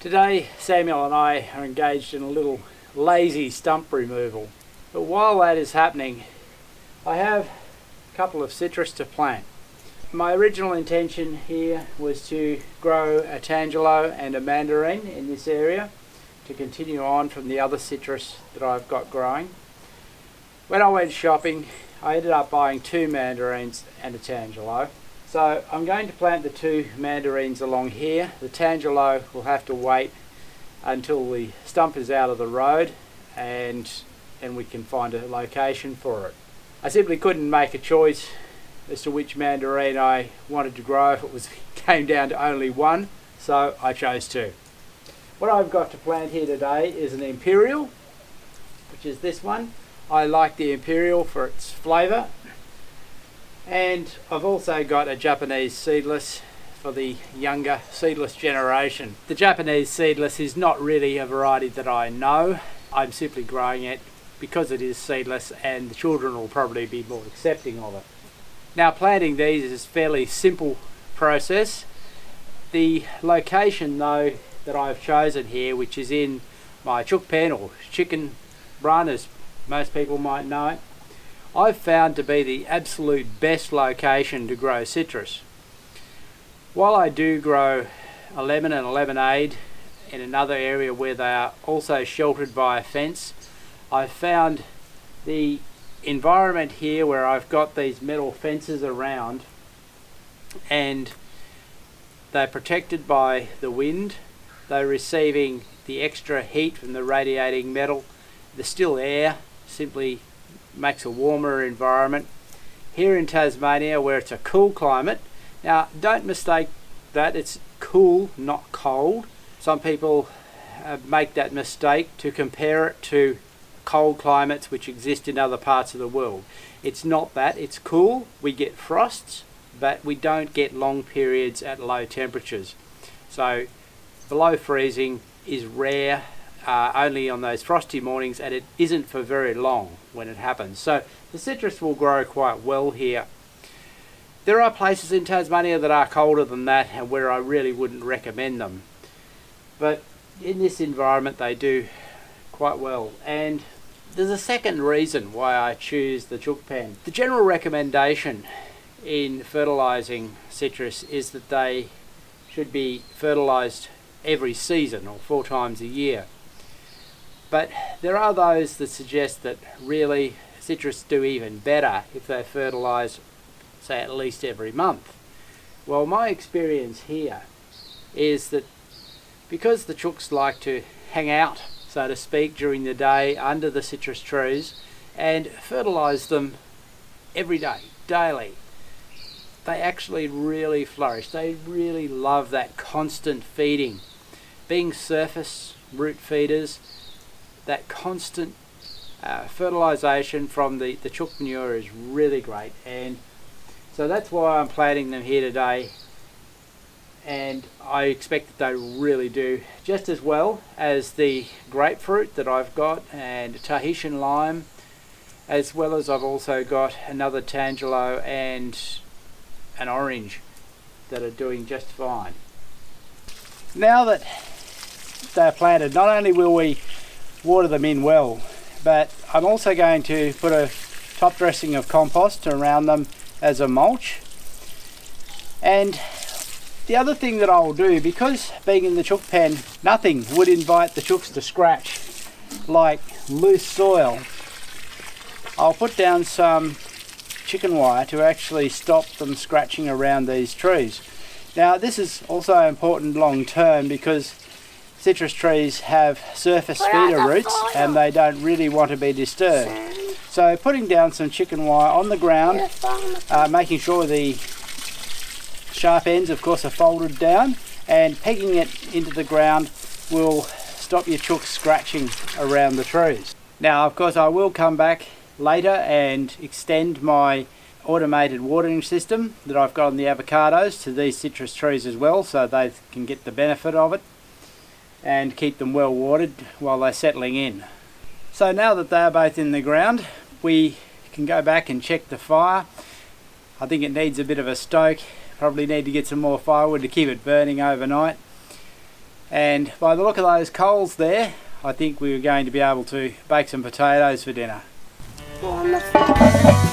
Today Samuel and I are engaged in a little lazy stump removal. But while that is happening, I have a couple of citrus to plant. My original intention here was to grow a tangelo and a mandarin in this area to continue on from the other citrus that I've got growing. When I went shopping, I ended up buying 2 mandarins and a tangelo. So I'm going to plant the 2 mandarins along here. The tangelo will have to wait until the stump is out of the road and we can find a location for it. I simply couldn't make a choice as to which mandarin I wanted to grow if it came down to only one, so I chose 2. What I've got to plant here today is an imperial, which is this one. I like the imperial for its flavour. And I've also got a Japanese seedless for the younger seedless generation. The Japanese seedless is not really a variety that I know. I'm simply growing it because it is seedless and the children will probably be more accepting of it. Now, planting these is a fairly simple process. The location though that I've chosen here, which is in my chook pen or chicken run as most people might know it, I've found to be the absolute best location to grow citrus. While I do grow a lemon and a lemonade in another area where they are also sheltered by a fence, I've found the environment here where I've got these metal fences around and they're protected by the wind, they're receiving the extra heat from the radiating metal, the still air simply makes a warmer environment. Here in Tasmania, where it's a cool climate, now don't mistake that, it's cool, not cold. Some people make that mistake to compare it to cold climates which exist in other parts of the world. It's not that, it's cool. We get frosts, but we don't get long periods at low temperatures. So below freezing is rare, only on those frosty mornings, and it isn't for very long when it happens. So the citrus will grow quite well here. There are places in Tasmania that are colder than that and where I really wouldn't recommend them. But in this environment they do quite well. And there's a second reason why I choose the chook pen. The general recommendation in fertilising citrus is that they should be fertilised every season or 4 times a year. But there are those that suggest that really citrus do even better if they're fertilised, say, at least every month. Well, my experience here is that because the chooks like to hang out, so to speak, during the day under the citrus trees and fertilise them every day, daily, they actually really flourish. They really love that constant feeding. Being surface root feeders, that constant fertilisation from the chook manure is really great, and so that's why I'm planting them here today, and I expect that they really do just as well as the grapefruit that I've got and Tahitian lime, as well as I've also got another tangelo and an orange that are doing just fine. Now that they're planted, not only will we water them in well, but I'm also going to put a top dressing of compost around them as a mulch. And the other thing that I'll do, because being in the chook pen, nothing would invite the chooks to scratch like loose soil, I'll put down some chicken wire to actually stop them scratching around these trees. Now this is also important long term because citrus trees have surface feeder roots and they don't really want to be disturbed. So putting down some chicken wire on the ground, making sure the sharp ends of course are folded down, and pegging it into the ground will stop your chooks scratching around the trees. Now of course I will come back later and extend my automated watering system that I've got on the avocados to these citrus trees as well, so they can get the benefit of it and keep them well watered while they're settling in. So now that they're both in the ground, we can go back and check the fire. I think it needs a bit of a stoke, probably need to get some more firewood to keep it burning overnight. And by the look of those coals there, I think we were going to be able to bake some potatoes for dinner. On the